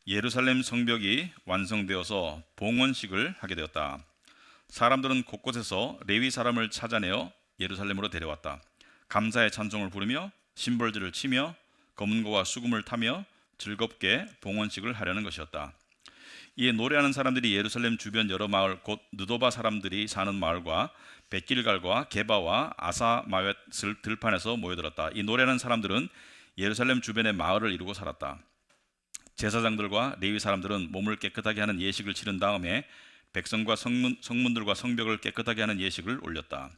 예루살렘 성벽이 완성되어서 봉헌식을 하게 되었다. 사람들은 곳곳에서 레위 사람을 찾아내어 예루살렘으로 데려왔다. 감사의 찬송을 부르며 심벌들을 치며 검은고와 수금을 타며 즐겁게 봉헌식을 하려는 것이었다. 이에 노래하는 사람들이 예루살렘 주변 여러 마을 곧 느도바 사람들이 사는 마을과 벳길갈과 게바와 아사마웻 들판에서 모여들었다. 이 노래하는 사람들은 예루살렘 주변의 마을을 이루고 살았다. 제사장들과 레위 사람들은 몸을 깨끗하게 하는 예식을 치른 다음에 백성과 성문들과 성벽을 깨끗하게 하는 예식을 올렸다.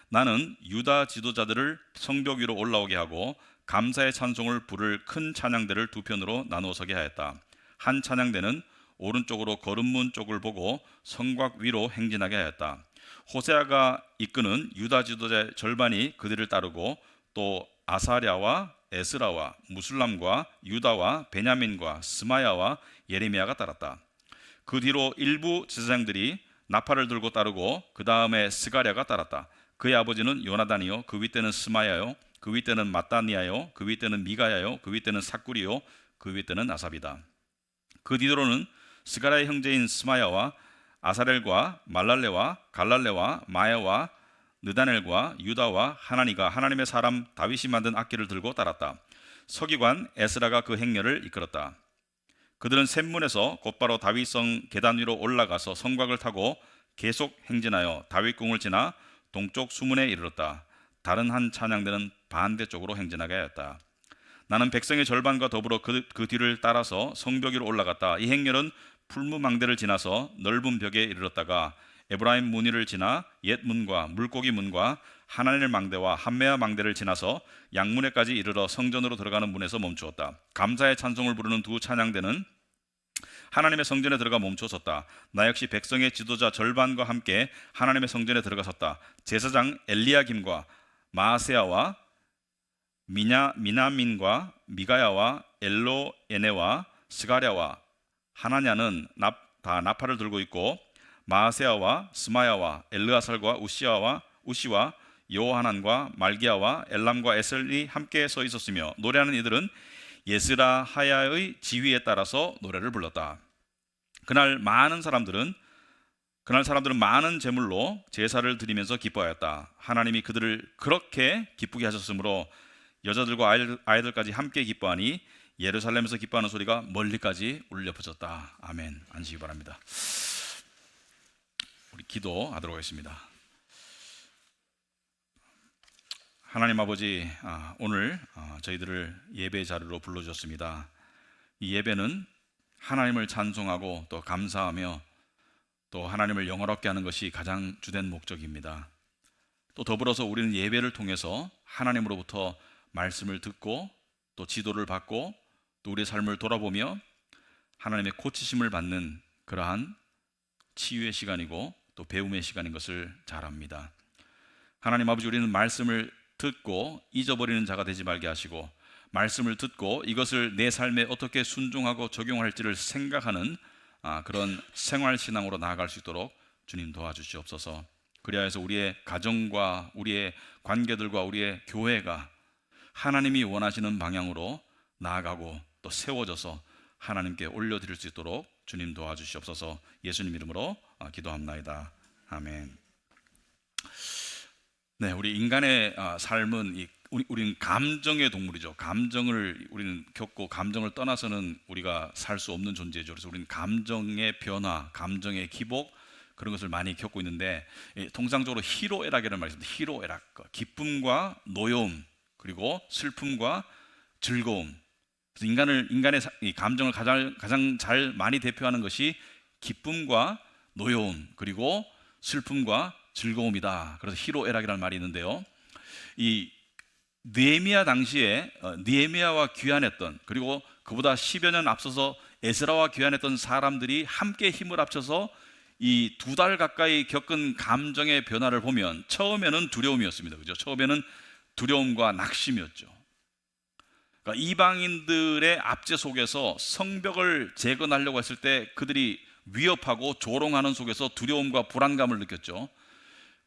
나는 유다 지도자들을 성벽 위로 올라오게 하고 감사의 찬송을 부를 큰 찬양대를 두 편으로 나누어 서게 하였다. 한 찬양대는 오른쪽으로 거름문 쪽을 보고 성곽 위로 행진하게 하였다. 호세아가 이끄는 유다 지도자의 절반이 그들을 따르고 또 아사랴와 에스라와 무술람과 유다와 베냐민과 스마야와 예레미야가 따랐다. 그 뒤로 일부 제사장들이 나팔을 들고 따르고 그 다음에 스가랴가 따랐다. 그의 아버지는 요나단이요, 그 윗대는 스마야요, 그 윗대는 마따니아요, 그 윗대는 미가야요, 그 윗대는 삭구리요, 그 윗대는 아삽이다. 그 뒤로는 스가랴의 형제인 스마야와 아사렐과 말랄레와 갈랄레와 마야와 느다넬과 유다와 하나니가 하나님의 사람 다윗이 만든 악기를 들고 따랐다. 서기관 에스라가 그 행렬을 이끌었다. 그들은 샘문에서 곧바로 다윗성 계단 위로 올라가서 성곽을 타고 계속 행진하여 다윗궁을 지나 동쪽 수문에 이르렀다. 다른 한 찬양대는 반대쪽으로 행진하게 하였다. 나는 백성의 절반과 더불어 그 뒤를 따라서 성벽 위로 올라갔다. 이 행렬은 풀무망대를 지나서 넓은 벽에 이르렀다가 에브라임 문의를 지나 옛 문과 물고기 문과 하나넬 망대와 함메아 망대를 지나서 양문에까지 이르러 성전으로 들어가는 문에서 멈추었다. 감사의 찬송을 부르는 두 찬양대는 하나님의 성전에 들어가 멈춰섰다. 나 역시 백성의 지도자 절반과 함께 하나님의 성전에 들어갔었다. 제사장 엘리야김과 마아세야와 미나민과 미가야와 엘로에네와 스가랴와 하나냐는 다 나팔을 들고 있고 마아세야와 스마야와 엘르아살과 우시와 요하난과 말기야와 엘람과 에셀이 함께 서 있었으며 노래하는 이들은 예스라하야의 지휘에 따라서 노래를 불렀다. 그날 사람들은 많은 제물로 제사를 드리면서 기뻐하였다. 하나님이 그들을 그렇게 기쁘게 하셨으므로 여자들과 아이들까지 함께 기뻐하니 예루살렘에서 기뻐하는 소리가 멀리까지 울려 퍼졌다. 아멘. 앉으시기 바랍니다. 우리 기도하도록 하겠습니다. 하나님 아버지, 오늘 저희들을 예배 자리로 불러주셨습니다. 이 예배는 하나님을 찬송하고 또 감사하며 또 하나님을 영화롭게 하는 것이 가장 주된 목적입니다. 또 더불어서 우리는 예배를 통해서 하나님으로부터 말씀을 듣고 또 지도를 받고 또 우리의 삶을 돌아보며 하나님의 고치심을 받는 그러한 치유의 시간이고 또 배움의 시간인 것을 잘 압니다. 하나님 아버지, 우리는 말씀을 듣고 잊어버리는 자가 되지 말게 하시고 말씀을 듣고 이것을 내 삶에 어떻게 순종하고 적용할지를 생각하는 그런 생활신앙으로 나아갈 수 있도록 주님 도와주시옵소서. 그리하여 우리의 가정과 우리의 관계들과 우리의 교회가 하나님이 원하시는 방향으로 나아가고 또 세워져서 하나님께 올려드릴 수 있도록 주님 도와주시옵소서. 예수님 이름으로 기도합나이다. 아멘. 네, 우리 인간의 삶은 우리는 감정의 동물이죠. 감정을 우리는 겪고 감정을 떠나서는 우리가 살 수 없는 존재죠. 그래서 우리는 감정의 변화, 감정의 기복 그런 것을 많이 겪고 있는데 통상적으로 희로애락이라는 말이 있습니다. 희로애락, 기쁨과 노여움 그리고 슬픔과 즐거움. 그래서 인간의 감정을 가장 잘 많이 대표하는 것이 기쁨과 노여움 그리고 슬픔과 즐거움이다. 그래서 희로애락이라는 말이 있는데요. 이 느헤미야 당시에 느헤미야와 귀환했던 그리고 그보다 10여 년 앞서서 에스라와 귀환했던 사람들이 함께 힘을 합쳐서 이 2달 가까이 겪은 감정의 변화를 보면 처음에는 두려움이었습니다. 그죠? 처음에는 두려움과 낙심이었죠. 그러니까 이방인들의 압제 속에서 성벽을 재건하려고 했을 때 그들이 위협하고 조롱하는 속에서 두려움과 불안감을 느꼈죠.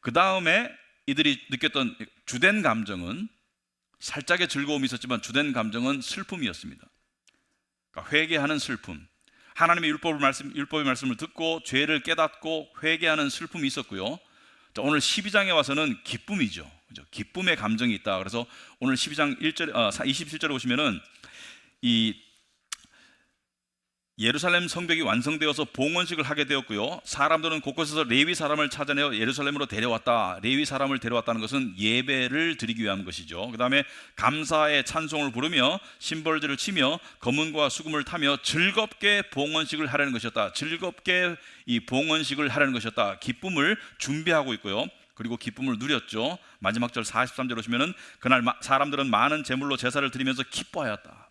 그 다음에 이들이 느꼈던 주된 감정은 살짝의 즐거움이 있었지만 주된 감정은 슬픔이었습니다. 그러니까 회개하는 슬픔. 하나님의 율법의 말씀을 듣고 죄를 깨닫고 회개하는 슬픔이 있었고요. 자, 오늘 12장에 와서는 기쁨이죠. 그죠? 기쁨의 감정이 있다. 그래서 오늘 12장 27절에 보시면은 이 예루살렘 성벽이 완성되어서 봉헌식을 하게 되었고요. 사람들은 곳곳에서 레위 사람을 찾아내어 예루살렘으로 데려왔다. 레위 사람을 데려왔다는 것은 예배를 드리기 위한 것이죠. 그 다음에 감사의 찬송을 부르며 심벌들을 치며 검은과 수금을 타며 즐겁게 봉헌식을 하려는 것이었다. 즐겁게 이 봉헌식을 하려는 것이었다. 기쁨을 준비하고 있고요. 그리고 기쁨을 누렸죠. 마지막 절 43절 오시면은 그날 사람들은 많은 제물로 제사를 드리면서 기뻐하였다.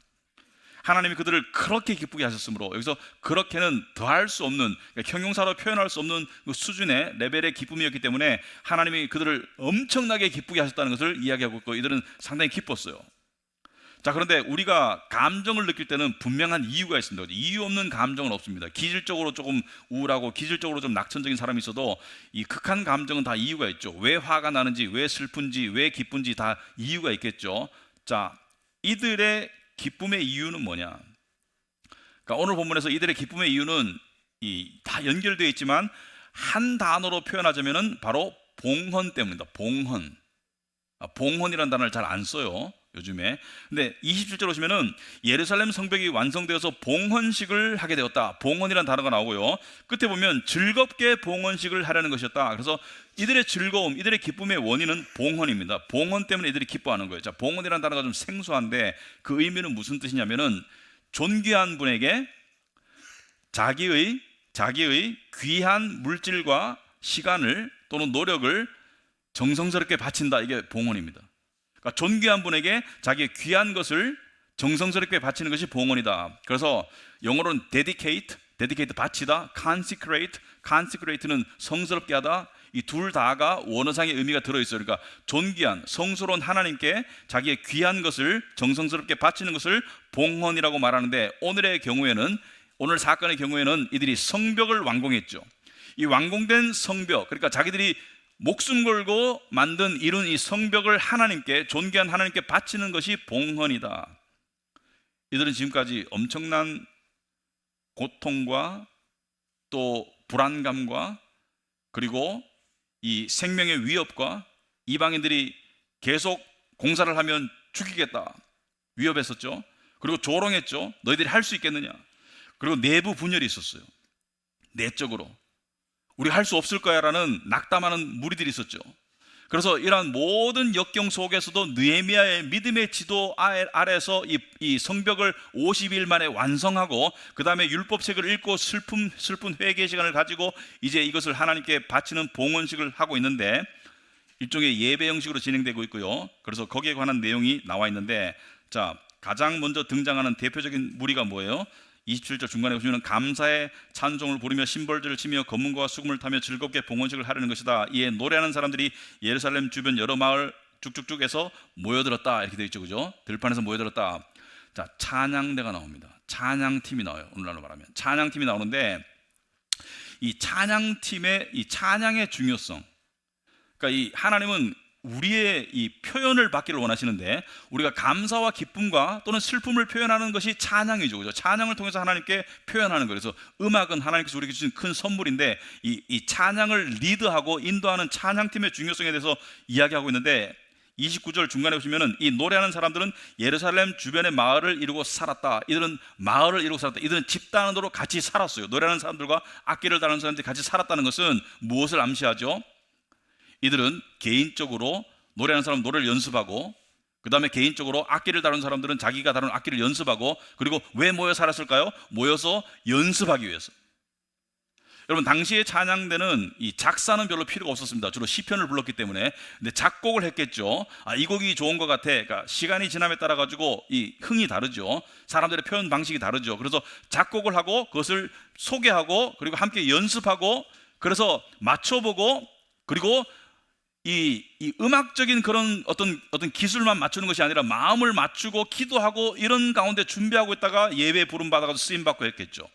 하나님이 그들을 그렇게 기쁘게 하셨으므로, 여기서 그렇게는 더할 수 없는, 그러니까 형용사로 표현할 수 없는 그 수준의 레벨의 기쁨이었기 때문에 하나님이 그들을 엄청나게 기쁘게 하셨다는 것을 이야기하고 있고, 이들은 상당히 기뻤어요. 자, 그런데 우리가 감정을 느낄 때는 분명한 이유가 있습니다. 이유 없는 감정은 없습니다. 기질적으로 조금 우울하고 기질적으로 좀 낙천적인 사람이 있어도 이 극한 감정은 다 이유가 있죠. 왜 화가 나는지, 왜 슬픈지, 왜 기쁜지 다 이유가 있겠죠. 자, 이들의 기쁨의 이유는 뭐냐? 그러니까 오늘 본문에서 이들의 기쁨의 이유는 다 연결되어 있지만 한 단어로 표현하자면은 바로 봉헌 때문입니다. 봉헌. 봉헌이라는 단어를 잘 안 써요, 요즘에. 근데 27절 오시면은 예루살렘 성벽이 완성되어서 봉헌식을 하게 되었다. 봉헌이라는 단어가 나오고요. 끝에 보면 즐겁게 봉헌식을 하려는 것이었다. 그래서 이들의 즐거움, 이들의 기쁨의 원인은 봉헌입니다. 봉헌 때문에 이들이 기뻐하는 거예요. 자, 봉헌이라는 단어가 좀 생소한데 그 의미는 무슨 뜻이냐면은 존귀한 분에게 자기의 귀한 물질과 시간을 또는 노력을 정성스럽게 바친다. 이게 봉헌입니다. 그러니까 존귀한 분에게 자기의 귀한 것을 정성스럽게 바치는 것이 봉헌이다. 그래서 영어로는 dedicate 바치다, consecrate는 성스럽게 하다. 이 둘 다가 원어상의 의미가 들어있어요. 그러니까 존귀한, 성스러운 하나님께 자기의 귀한 것을 정성스럽게 바치는 것을 봉헌이라고 말하는데, 오늘 사건의 경우에는 이들이 성벽을 완공했죠. 이 완공된 성벽, 그러니까 자기들이 목숨 걸고 이룬 이 성벽을 하나님께, 존귀한 하나님께 바치는 것이 봉헌이다. 이들은 지금까지 엄청난 고통과 또 불안감과 그리고 이 생명의 위협과 이방인들이 계속 공사를 하면 죽이겠다 위협했었죠. 그리고 조롱했죠. 너희들이 할 수 있겠느냐. 그리고 내부 분열이 있었어요. 내적으로 우리가 할 수 없을 거야 라는 낙담하는 무리들이 있었죠. 그래서 이러한 모든 역경 속에서도 느헤미야의 믿음의 지도 아래에서 이 성벽을 50일 만에 완성하고, 그 다음에 율법책을 읽고 슬픈 회개 시간을 가지고 이제 이것을 하나님께 바치는 봉헌식을 하고 있는데, 일종의 예배 형식으로 진행되고 있고요. 그래서 거기에 관한 내용이 나와 있는데, 자, 가장 먼저 등장하는 대표적인 무리가 뭐예요? 27절 중간에 보시면 감사의 찬송을 부르며 심벌들을 치며 검은과 수금을 타며 즐겁게 봉헌식을 하려는 것이다. 이에 노래하는 사람들이 예루살렘 주변 여러 마을 쭉쭉쭉에서 모여들었다. 이렇게 되어 있죠, 그죠? 들판에서 모여들었다. 자, 찬양대가 나옵니다. 찬양팀이 나와요. 오늘날로 말하면 찬양팀이 나오는데, 이 찬양팀의 이 찬양의 중요성, 그러니까 이 하나님은 우리의 이 표현을 받기를 원하시는데, 우리가 감사와 기쁨과 또는 슬픔을 표현하는 것이 찬양이죠, 그죠? 찬양을 통해서 하나님께 표현하는 거예요. 그래서 음악은 하나님께서 우리에게 주신 큰 선물인데, 이 찬양을 리드하고 인도하는 찬양팀의 중요성에 대해서 이야기하고 있는데, 29절 중간에 보시면은 이 노래하는 사람들은 예루살렘 주변의 마을을 이루고 살았다. 이들은 마을을 이루고 살았다. 이들은 집단으로 같이 살았어요. 노래하는 사람들과 악기를 다루는 사람들이 같이 살았다는 것은 무엇을 암시하죠? 이들은 개인적으로 노래하는 사람은 노래를 연습하고, 그 다음에 개인적으로 악기를 다루는 사람들은 자기가 다루는 악기를 연습하고, 그리고 왜 모여 살았을까요? 모여서 연습하기 위해서. 여러분, 당시의 찬양대는 이 작사는 별로 필요가 없었습니다. 주로 시편을 불렀기 때문에. 근데 작곡을 했겠죠. 이 곡이 좋은 것 같아. 그러니까 시간이 지남에 따라 가지고 이 흥이 다르죠. 사람들의 표현 방식이 다르죠. 그래서 작곡을 하고 그것을 소개하고 그리고 함께 연습하고, 그래서 맞춰보고, 그리고 이 음악적인 그런 어떤 기술만 맞추는 것이 아니라 마음을 맞추고 기도하고 이런 가운데 준비하고 있다가 예배 부름 받아서 쓰임 받고 했겠죠.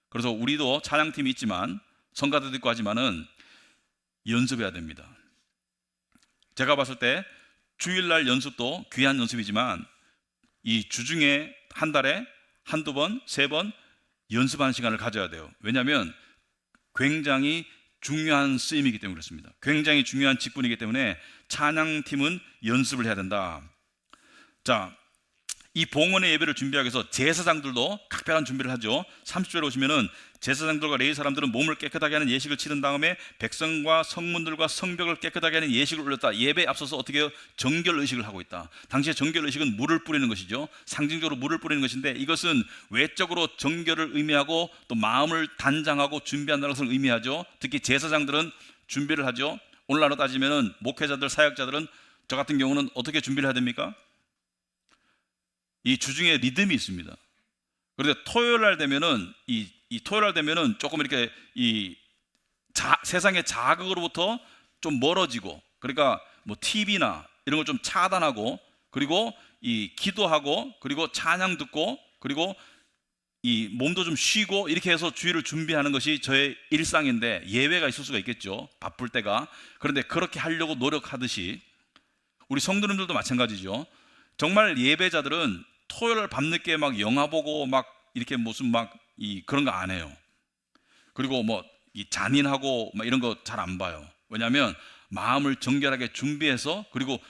그래서 우리도 찬양팀이 있지만, 성가대도 있고 하지만은 연습해야 됩니다. 제가 봤을 때 주일날 연습도 귀한 연습이지만, 이 주중에 한 달에 한두 번, 세 번 연습하는 시간을 가져야 돼요. 왜냐하면 굉장히 중요한 쓰임이기 때문에 그렇습니다. 굉장히 중요한 직분이기 때문에 찬양팀은 연습을 해야 된다. 자, 이 봉헌의 예배를 준비하기 위해서 제사장들도 각별한 준비를 하죠. 30절에 오시면은 제사장들과 레위 사람들은 몸을 깨끗하게 하는 예식을 치른 다음에 백성과 성문들과 성벽을 깨끗하게 하는 예식을 올렸다. 예배에 앞서서 어떻게 해요? 정결 의식을 하고 있다. 당시에 정결 의식은 물을 뿌리는 것이죠. 상징적으로 물을 뿌리는 것인데 이것은 외적으로 정결을 의미하고 또 마음을 단장하고 준비한다는 것을 의미하죠. 특히 제사장들은 준비를 하죠. 오늘날로 따지면은 목회자들, 사역자들은 저 같은 경우는 어떻게 준비를 해야 됩니까? 이 주중에 리듬이 있습니다. 그런데 토요일 날 되면은 이 토요일 날 되면은 조금 이렇게 세상의 자극으로부터 좀 멀어지고, 그러니까 뭐 TV나 이런 걸 좀 차단하고, 그리고 이 기도하고, 그리고 찬양 듣고, 그리고 이 몸도 좀 쉬고, 이렇게 해서 주일을 준비하는 것이 저의 일상인데, 예외가 있을 수가 있겠죠. 바쁠 때가. 그런데 그렇게 하려고 노력하듯이 우리 성도님들도 마찬가지죠. 정말 예배자들은 토요일 밤늦게 막 영화 보고 막 이렇게 무슨 막 그런 거 안 해요. 그리고 뭐 이 잔인하고 막 이런 거 잘 안 봐요. 왜냐하면 마음을 정결하게 준비해서, 그리고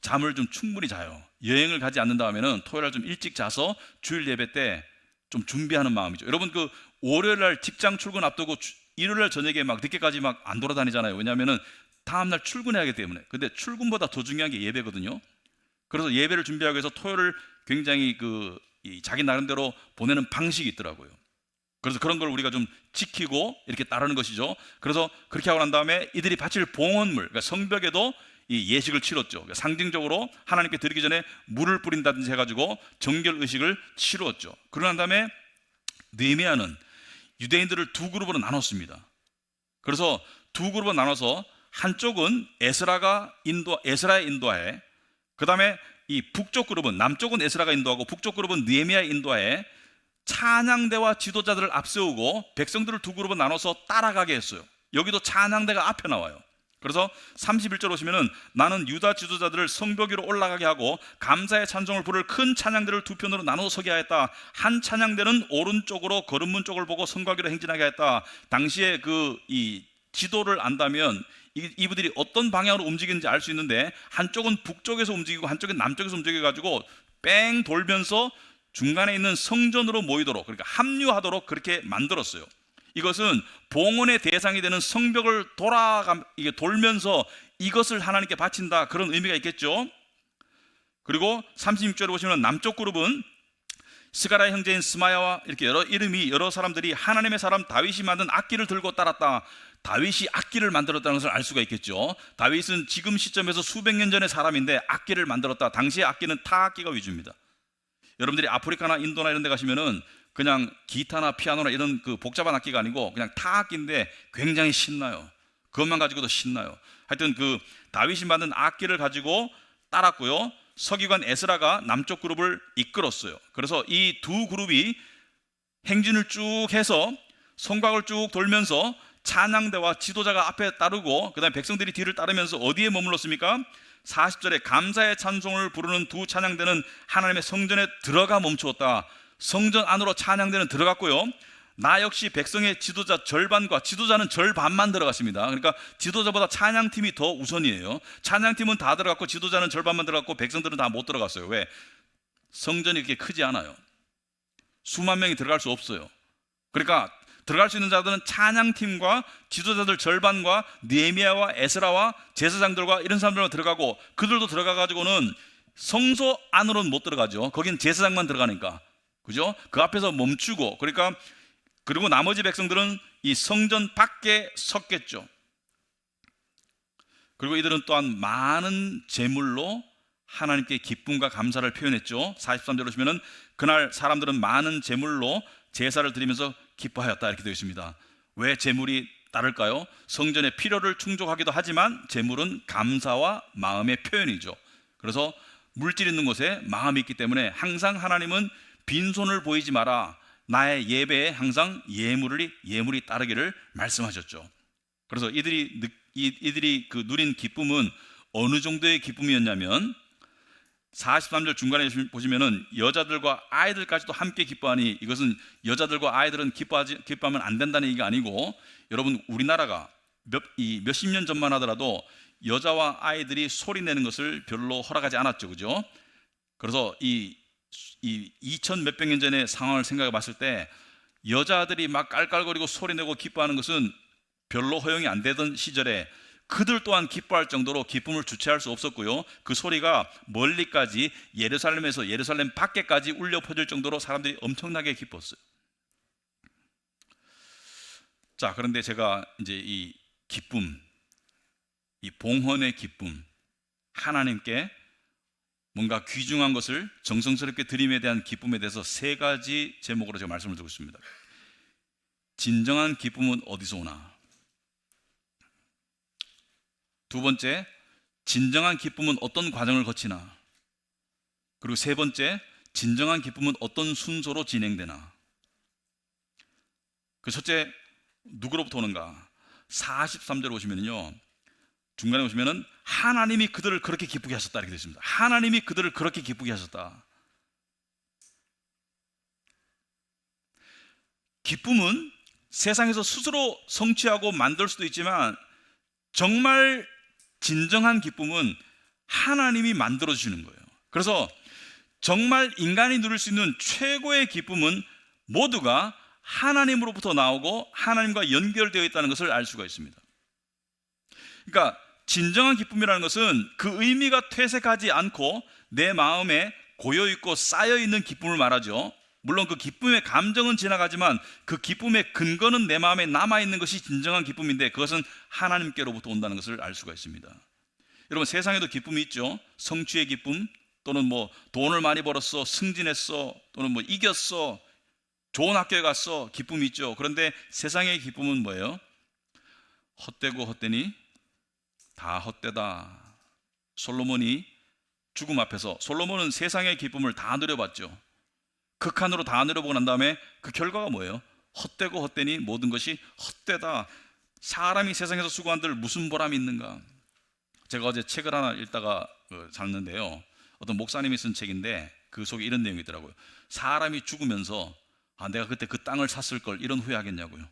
잠을 좀 충분히 자요. 여행을 가지 않는다 하면은 토요일 날 좀 일찍 자서 주일 예배 때 좀 준비하는 마음이죠. 여러분 그 월요일 날 직장 출근 앞두고 일요일 날 저녁에 막 늦게까지 막 안 돌아다니잖아요. 왜냐하면은 다음 날 출근해야 하기 때문에. 근데 출근보다 더 중요한 게 예배거든요. 그래서 예배를 준비하기 위해서 토요일을 굉장히 자기 나름대로 보내는 방식이 있더라고요. 그래서 그런 걸 우리가 좀 지키고 이렇게 따르는 것이죠. 그래서 그렇게 하고 난 다음에 이들이 바칠 봉헌물, 그러니까 성벽에도 이 예식을 치렀죠. 그러니까 상징적으로 하나님께 드리기 전에 물을 뿌린다든지 해가지고 정결 의식을 치루었죠. 그러고 난 다음에 느헤미야는 유대인들을 두 그룹으로 나눴습니다. 그래서 두 그룹으로 나눠서 한쪽은 에스라의 인도하에, 그 다음에 이 북쪽 그룹은, 남쪽은 에스라가 인도하고 북쪽 그룹은 느헤미야의 인도하에 찬양대와 지도자들을 앞세우고 백성들을 두 그룹으로 나눠서 따라가게 했어요. 여기도 찬양대가 앞에 나와요. 그래서 31절 오시면은 나는 유다 지도자들을 성벽 위로 올라가게 하고 감사의 찬송을 부를 큰 찬양대를 두 편으로 나눠서 서게 하였다. 한 찬양대는 오른쪽으로 거름문 쪽을 보고 성곽위로 행진하게 하였다. 당시에 이 지도를 안다면 이분들이 어떤 방향으로 움직이는지 알 수 있는데, 한쪽은 북쪽에서 움직이고 한쪽은 남쪽에서 움직여가지고 뺑 돌면서 중간에 있는 성전으로 모이도록, 그러니까 합류하도록 그렇게 만들었어요. 이것은 봉헌의 대상이 되는 성벽을 돌면서 이것을 하나님께 바친다, 그런 의미가 있겠죠. 그리고 36절에 보시면 남쪽 그룹은 스가랴의 형제인 스마야와 이렇게 여러 사람들이 하나님의 사람 다윗이 만든 악기를 들고 따랐다. 다윗이 악기를 만들었다는 것을 알 수가 있겠죠. 다윗은 지금 시점에서 수백 년 전의 사람인데 악기를 만들었다. 당시의 악기는 타악기가 위주입니다. 여러분들이 아프리카나 인도나 이런 데 가시면은 그냥 기타나 피아노나 이런 복잡한 악기가 아니고 그냥 타악기인데 굉장히 신나요. 그것만 가지고도 신나요. 하여튼 다윗이 만든 악기를 가지고 따랐고요. 서기관 에스라가 남쪽 그룹을 이끌었어요. 그래서 이 두 그룹이 행진을 쭉 해서 성곽을 쭉 돌면서 찬양대와 지도자가 앞에 따르고, 그 다음에 백성들이 뒤를 따르면서 어디에 머물렀습니까? 40절에 감사의 찬송을 부르는 두 찬양대는 하나님의 성전에 들어가 멈추었다. 성전 안으로 찬양대는 들어갔고요. 나 역시 백성의 지도자 절반과, 지도자는 절반만 들어갔습니다. 그러니까 지도자보다 찬양팀이 더 우선이에요. 찬양팀은 다 들어갔고 지도자는 절반만 들어갔고 백성들은 다 못 들어갔어요. 왜? 성전이 그렇게 크지 않아요. 수만 명이 들어갈 수 없어요. 그러니까 들어갈 수 있는 자들은 찬양팀과 지도자들 절반과 느헤미야와 에스라와 제사장들과 이런 사람들만 들어가고, 그들도 들어가가지고는 성소 안으로는 못 들어가죠. 거긴 제사장만 들어가니까, 그죠? 그 앞에서 멈추고, 그리고 나머지 백성들은 이 성전 밖에 섰겠죠. 그리고 이들은 또한 많은 제물로 하나님께 기쁨과 감사를 표현했죠. 43절로 보시면은 그날 사람들은 많은 제물로 제사를 드리면서 기뻐하였다, 이렇게 되어 있습니다. 왜 제물이 따를까요? 성전의 필요를 충족하기도 하지만 제물은 감사와 마음의 표현이죠. 그래서 물질 있는 곳에 마음이 있기 때문에 항상 하나님은 빈손을 보이지 마라, 나의 예배에 항상 예물이 따르기를 말씀하셨죠. 그래서 이들이 누린 기쁨은 어느 정도의 기쁨이었냐면, 43절 중간에 보시면은 여자들과 아이들까지도 함께 기뻐하니, 이것은 여자들과 아이들은 기뻐하면 안 된다는 얘기가 아니고, 여러분 우리나라가 몇십 년 전만 하더라도 여자와 아이들이 소리 내는 것을 별로 허락하지 않았죠, 그죠? 그래서 이 2000 몇백 년 전의 상황을 생각해 봤을 때 여자들이 막 깔깔거리고 소리내고 기뻐하는 것은 별로 허용이 안 되던 시절에 그들 또한 기뻐할 정도로 기쁨을 주체할 수 없었고요, 그 소리가 멀리까지 예루살렘에서 예루살렘 밖에까지 울려 퍼질 정도로 사람들이 엄청나게 기뻤어요. 자, 그런데 제가 이제 이 기쁨, 이 봉헌의 기쁨, 하나님께 뭔가 귀중한 것을 정성스럽게 드림에 대한 기쁨에 대해서 세 가지 제목으로 제가 말씀을 드리고 있습니다. 진정한 기쁨은 어디서 오나? 두 번째, 진정한 기쁨은 어떤 과정을 거치나? 그리고 세 번째, 진정한 기쁨은 어떤 순서로 진행되나? 그 첫째, 누구로부터 오는가? 43절 보시면요, 중간에 보시면은 하나님이 그들을 그렇게 기쁘게 하셨다 이렇게 되어 있습니다. 하나님이 그들을 그렇게 기쁘게 하셨다. 기쁨은 세상에서 스스로 성취하고 만들 수도 있지만, 정말 진정한 기쁨은 하나님이 만들어 주시는 거예요. 그래서 정말 인간이 누릴 수 있는 최고의 기쁨은 모두가 하나님으로부터 나오고 하나님과 연결되어 있다는 것을 알 수가 있습니다. 그러니까 진정한 기쁨이라는 것은 그 의미가 퇴색하지 않고 내 마음에 고여있고 쌓여있는 기쁨을 말하죠. 물론 그 기쁨의 감정은 지나가지만 그 기쁨의 근거는 내 마음에 남아있는 것이 진정한 기쁨인데, 그것은 하나님께로부터 온다는 것을 알 수가 있습니다. 여러분, 세상에도 기쁨이 있죠. 성취의 기쁨, 또는 뭐 돈을 많이 벌었어, 승진했어, 또는 뭐 이겼어, 좋은 학교에 갔어, 기쁨이 있죠. 그런데 세상의 기쁨은 뭐예요? 헛되고 헛되니 다 헛되다. 솔로몬이 죽음 앞에서, 솔로몬은 세상의 기쁨을 다 누려봤죠. 극한으로 다 누려보고 난 다음에 그 결과가 뭐예요? 헛되고 헛되니 모든 것이 헛되다. 사람이 세상에서 수고한들 무슨 보람이 있는가? 제가 어제 책을 하나 읽다가 잤는데요, 어떤 목사님이 쓴 책인데 그 속에 이런 내용이 있더라고요. 사람이 죽으면서 내가 그때 그 땅을 샀을 걸, 이런 후회하겠냐고요.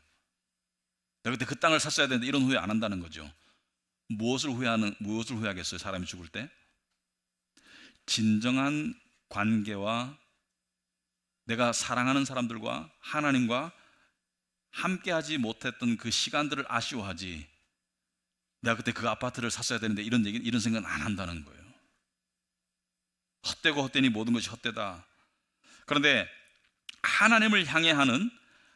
내가 그때 그 땅을 샀어야 되는데, 이런 후회 안 한다는 거죠. 무엇을 후회하겠어요? 사람이 죽을 때 진정한 관계와 내가 사랑하는 사람들과 하나님과 함께하지 못했던 그 시간들을 아쉬워하지, 내가 그때 그 아파트를 샀어야 되는데 이런 생각은 안 한다는 거예요. 헛되고 헛되니 모든 것이 헛되다. 그런데 하나님을 향해 하는,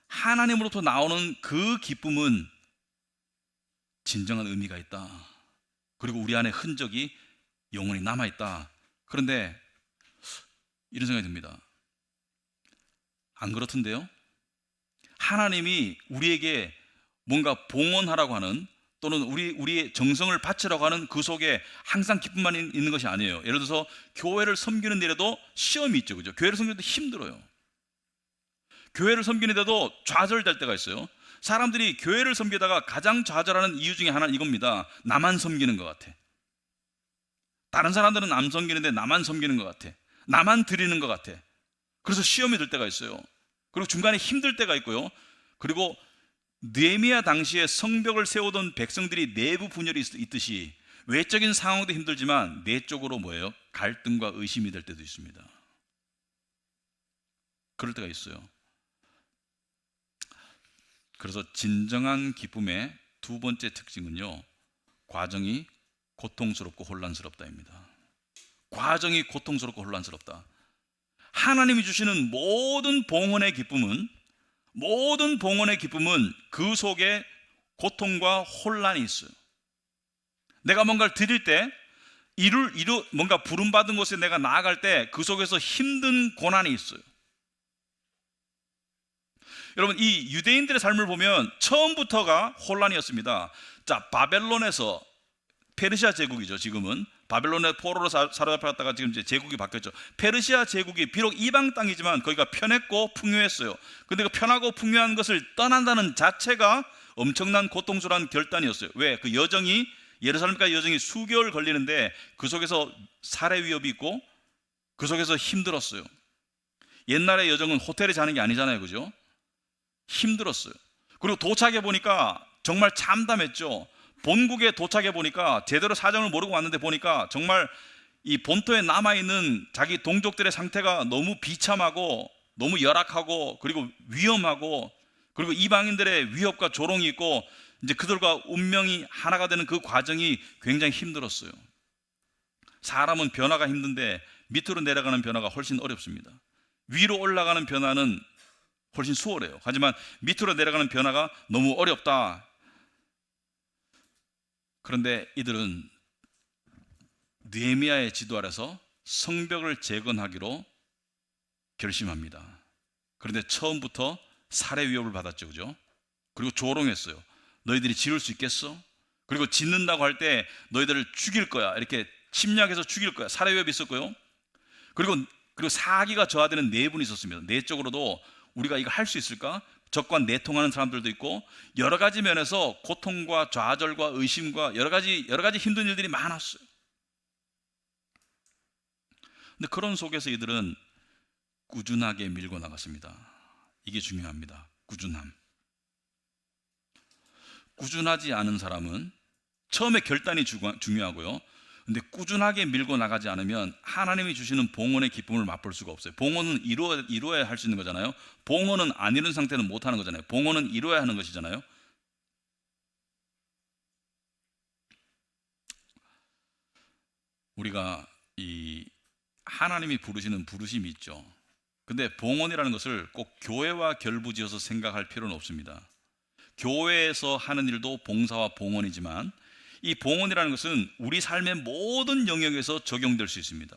하나님으로부터 나오는 그 기쁨은 진정한 의미가 있다. 그리고 우리 안에 흔적이 영원히 남아있다. 그런데 이런 생각이 듭니다. 안 그렇던데요? 하나님이 우리에게 뭔가 봉헌하라고 하는, 또는 우리의 정성을 바치라고 하는 그 속에 항상 기쁨만 있는 것이 아니에요. 예를 들어서 교회를 섬기는 데에도 시험이 있죠, 그죠? 교회를 섬기는 데 힘들어요. 교회를 섬기는데도 좌절될 때가 있어요. 사람들이 교회를 섬기다가 가장 좌절하는 이유 중에 하나는 이겁니다. 나만 섬기는 것 같아. 다른 사람들은 안 섬기는데 나만 섬기는 것 같아. 나만 드리는 것 같아. 그래서 시험이 들 때가 있어요. 그리고 중간에 힘들 때가 있고요. 그리고 느헤미야 당시에 성벽을 세우던 백성들이 내부 분열이 있듯이 외적인 상황도 힘들지만 내적으로 뭐예요? 갈등과 의심이 될 때도 있습니다. 그럴 때가 있어요. 그래서 진정한 기쁨의 두 번째 특징은요, 과정이 고통스럽고 혼란스럽다입니다. 과정이 고통스럽고 혼란스럽다. 하나님이 주시는 모든 봉헌의 기쁨은 그 속에 고통과 혼란이 있어요. 내가 뭔가를 드릴 때, 뭔가 부름받은 곳에 내가 나아갈 때 그 속에서 힘든 고난이 있어요. 여러분, 이 유대인들의 삶을 보면 처음부터가 혼란이었습니다. 자, 바벨론에서, 페르시아 제국이죠. 지금은 바벨론의 포로로 사로잡혔다가 지금 이제 제국이 바뀌었죠. 페르시아 제국이 비록 이방 땅이지만 거기가 편했고 풍요했어요. 근데 그 편하고 풍요한 것을 떠난다는 자체가 엄청난 고통스러운 결단이었어요. 왜? 그 여정이, 예루살렘까지 여정이 수개월 걸리는데 그 속에서 살해 위협이 있고 그 속에서 힘들었어요. 옛날의 여정은 호텔에 자는 게 아니잖아요, 그죠? 힘들었어요. 그리고 도착해 보니까 정말 참담했죠. 본국에 도착해 보니까 제대로 사정을 모르고 왔는데 보니까 정말 이 본토에 남아있는 자기 동족들의 상태가 너무 비참하고 너무 열악하고 그리고 위험하고 그리고 이방인들의 위협과 조롱이 있고 이제 그들과 운명이 하나가 되는 그 과정이 굉장히 힘들었어요. 사람은 변화가 힘든데 밑으로 내려가는 변화가 훨씬 어렵습니다. 위로 올라가는 변화는 훨씬 수월해요. 하지만 밑으로 내려가는 변화가 너무 어렵다. 그런데 이들은 느헤미야의 지도 아래서 성벽을 재건하기로 결심합니다. 그런데 처음부터 살해 위협을 받았죠, 그죠? 그리고 조롱했어요. 너희들이 지을 수 있겠어? 그리고 짓는다고 할 때 너희들을 죽일 거야. 이렇게 침략해서 죽일 거야. 살해 위협이 있었고요. 그리고 사기가 저하되는 내분이 있었습니다. 내적으로도 우리가 이거 할 수 있을까? 적과 내통하는 사람들도 있고 여러 가지 면에서 고통과 좌절과 의심과 여러 가지 힘든 일들이 많았어요. 근데 그런 속에서 이들은 꾸준하게 밀고 나갔습니다. 이게 중요합니다. 꾸준함. 꾸준하지 않은 사람은 처음에 결단이 중요하고요. 근데 꾸준하게 밀고 나가지 않으면 하나님이 주시는 봉헌의 기쁨을 맛볼 수가 없어요. 봉헌은 이루어야 할 수 있는 거잖아요. 봉헌은 안 이룬 상태는 못 하는 거잖아요. 봉헌은 이루어야 하는 것이잖아요. 우리가 이 하나님이 부르시는 부르심이 있죠. 근데 봉헌이라는 것을 꼭 교회와 결부지어서 생각할 필요는 없습니다. 교회에서 하는 일도 봉사와 봉헌이지만 이 봉헌이라는 것은 우리 삶의 모든 영역에서 적용될 수 있습니다.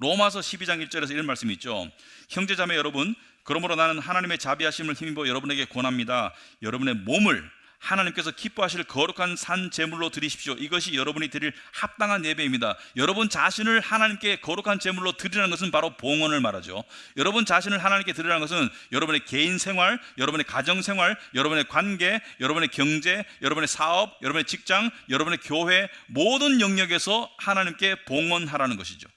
로마서 12장 1절에서 이런 말씀이 있죠. 형제자매 여러분, 그러므로 나는 하나님의 자비하심을 힘입어 여러분에게 권합니다. 여러분의 몸을 하나님께서 기뻐하실 거룩한 산 제물로 드리십시오. 이것이 여러분이 드릴 합당한 예배입니다. 여러분 자신을 하나님께 거룩한 제물로 드리라는 것은 바로 봉헌을 말하죠. 여러분 자신을 하나님께 드리라는 것은 여러분의 개인 생활, 여러분의 가정 생활, 여러분의 관계, 여러분의 경제, 여러분의 사업, 여러분의 직장, 여러분의 교회 모든 영역에서 하나님께 봉헌하라는 것이죠.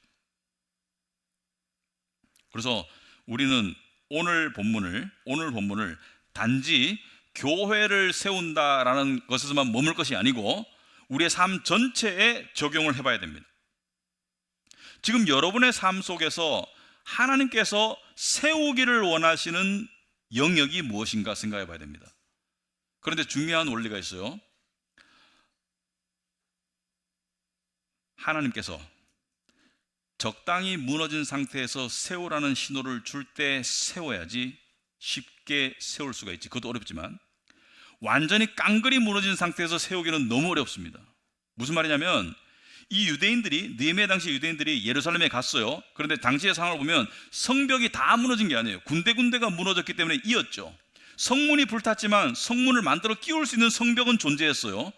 그래서 우리는 오늘 본문을 단지 교회를 세운다라는 것에서만 머물 것이 아니고 우리의 삶 전체에 적용을 해봐야 됩니다. 지금 여러분의 삶 속에서 하나님께서 세우기를 원하시는 영역이 무엇인가 생각해 봐야 됩니다. 그런데 중요한 원리가 있어요. 하나님께서 적당히 무너진 상태에서 세우라는 신호를 줄 때 세워야지 쉽게 세울 수가 있지. 그것도 어렵지만 완전히 깡그리 무너진 상태에서 세우기는 너무 어렵습니다. 무슨 말이냐면 이 유대인들이 느헤미야 당시 유대인들이 예루살렘에 갔어요. 그런데 당시의 상황을 보면 성벽이 다 무너진 게 아니에요. 군데군데가 무너졌기 때문에 이었죠. 성문이 불탔지만 성문을 만들어 끼울 수 있는 성벽은 존재했어요.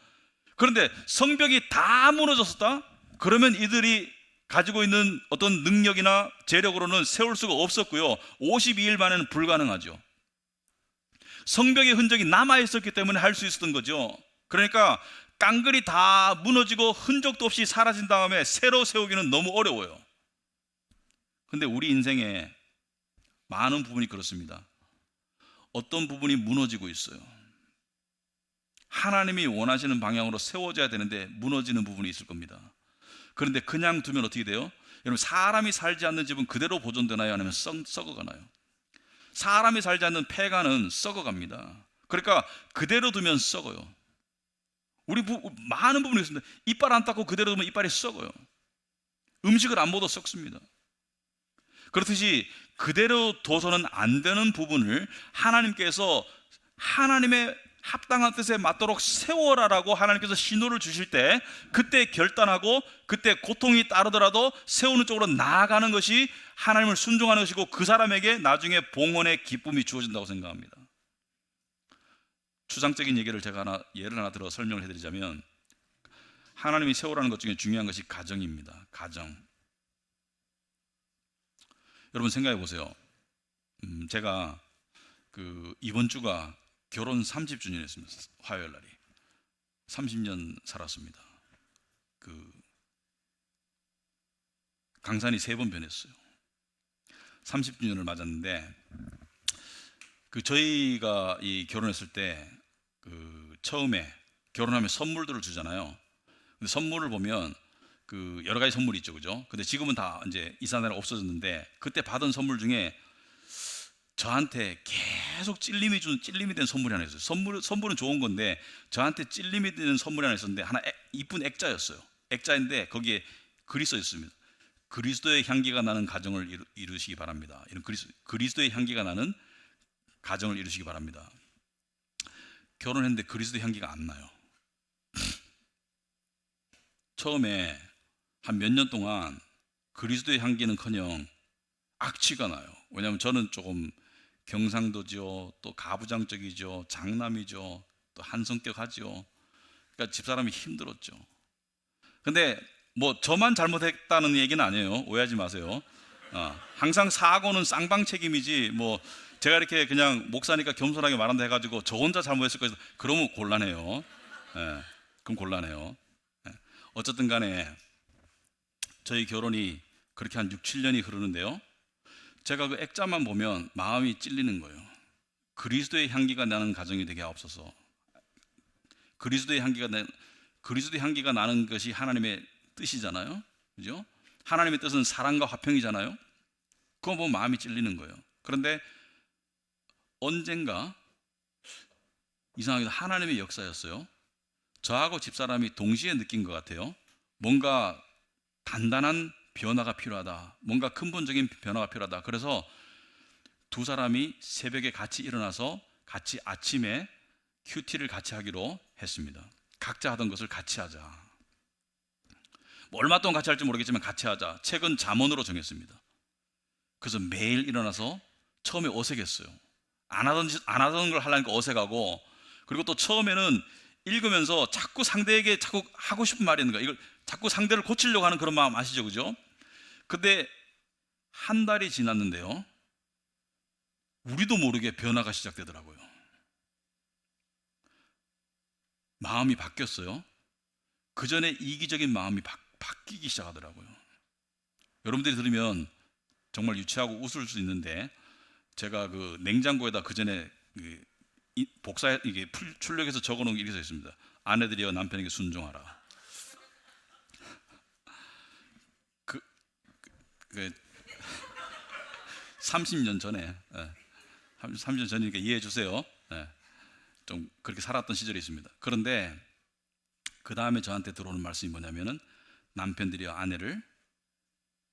그런데 성벽이 다 무너졌었다? 그러면 이들이 가지고 있는 어떤 능력이나 재력으로는 세울 수가 없었고요. 52일 만에는 불가능하죠. 성벽의 흔적이 남아있었기 때문에 할 수 있었던 거죠. 그러니까 깡글이 다 무너지고 흔적도 없이 사라진 다음에 새로 세우기는 너무 어려워요. 근데 우리 인생에 많은 부분이 그렇습니다. 어떤 부분이 무너지고 있어요. 하나님이 원하시는 방향으로 세워져야 되는데 무너지는 부분이 있을 겁니다. 그런데 그냥 두면 어떻게 돼요? 여러분, 사람이 살지 않는 집은 그대로 보존되나요? 아니면 썩어가나요? 사람이 살지 않는 폐가는 썩어갑니다. 그러니까 그대로 두면 썩어요. 우리 많은 부분이 있습니다. 이빨 안 닦고 그대로 두면 이빨이 썩어요. 음식을 안 먹어도 썩습니다. 그렇듯이 그대로 둬서는 안 되는 부분을 하나님께서 하나님의 합당한 뜻에 맞도록 세워라라고 하나님께서 신호를 주실 때 그때 결단하고 그때 고통이 따르더라도 세우는 쪽으로 나아가는 것이 하나님을 순종하는 것이고 그 사람에게 나중에 봉헌의 기쁨이 주어진다고 생각합니다. 추상적인 얘기를 제가 예를 하나 들어 설명을 해드리자면 하나님이 세우라는 것 중에 중요한 것이 가정입니다. 가정. 여러분 생각해 보세요. 제가 이번 주가 결혼 30주년이었습니다. 화요일 날이 30년 살았습니다. 강산이 3번 변했어요. 30주년을 맞았는데 저희가 이 결혼했을 때 처음에 결혼하면 선물들을 주잖아요. 근데 선물을 보면 여러 가지 선물이 있죠, 그죠? 근데 지금은 다 이제 이사나라 없어졌는데 그때 받은 선물 중에 저한테 계속 찔림이 된 선물이 하나 있어요. 선물은 좋은 건데 저한테 찔림이 되는 선물이 하나 있었는데 하나 이쁜 액자였어요. 액자인데 거기에 글이 써 있습니다. 그리스도의 향기가 나는 가정을 이루시기 바랍니다. 이런 그리스도의 향기가 나는 가정을 이루시기 바랍니다. 결혼했는데 그리스도의 향기가 안 나요. 처음에 한 몇 년 동안 그리스도의 향기는커녕 악취가 나요. 왜냐하면 저는 조금 경상도죠, 또 가부장적이죠, 장남이죠, 또 한성격하죠. 그러니까 집사람이 힘들었죠. 근데 뭐 저만 잘못했다는 얘기는 아니에요. 오해하지 마세요. 항상 사고는 쌍방 책임이지 뭐 제가 이렇게 그냥 목사니까 겸손하게 말한다 해가지고 저 혼자 잘못했을 거예요. 그러면 곤란해요. 그럼 곤란해요. 어쨌든 간에 저희 결혼이 그렇게 한 6, 7년이 흐르는데요. 제가 그 액자만 보면 마음이 찔리는 거예요. 그리스도의 향기가 나는 가정이 되게 하옵소서. 그리스도의 향기가 나는 것이 하나님의 뜻이잖아요. 그죠? 하나님의 뜻은 사랑과 화평이잖아요. 그거 보면 마음이 찔리는 거예요. 그런데 언젠가 이상하게도 하나님의 역사였어요. 저하고 집사람이 동시에 느낀 것 같아요. 뭔가 단단한 변화가 필요하다. 뭔가 근본적인 변화가 필요하다. 그래서 두 사람이 새벽에 같이 일어나서 같이 아침에 큐티를 같이 하기로 했습니다. 각자 하던 것을 같이 하자. 뭐 얼마 동안 같이 할지 모르겠지만 같이 하자. 책은 잠언으로 정했습니다. 그래서 매일 일어나서 처음에 어색했어요. 안 하던 걸 하려니까 어색하고, 그리고 또 처음에는 읽으면서 자꾸 상대에게 자꾸 하고 싶은 말이 있는 거야. 이걸 자꾸 상대를 고치려고 하는 그런 마음 아시죠? 그죠? 근데 한 달이 지났는데요. 우리도 모르게 변화가 시작되더라고요. 마음이 바뀌었어요. 그 전에 이기적인 마음이 바뀌기 시작하더라고요. 여러분들이 들으면 정말 유치하고 웃을 수 있는데, 제가 그 냉장고에다 그 전에 이게 출력해서 적어놓은 게 이렇게 써 있습니다. 아내들이여 남편에게 순종하라. 30년 전에 30년 전이니까 이해해 주세요. 좀 그렇게 살았던 시절이 있습니다. 그런데 그 다음에 저한테 들어오는 말씀이 뭐냐면은 남편들이여 아내를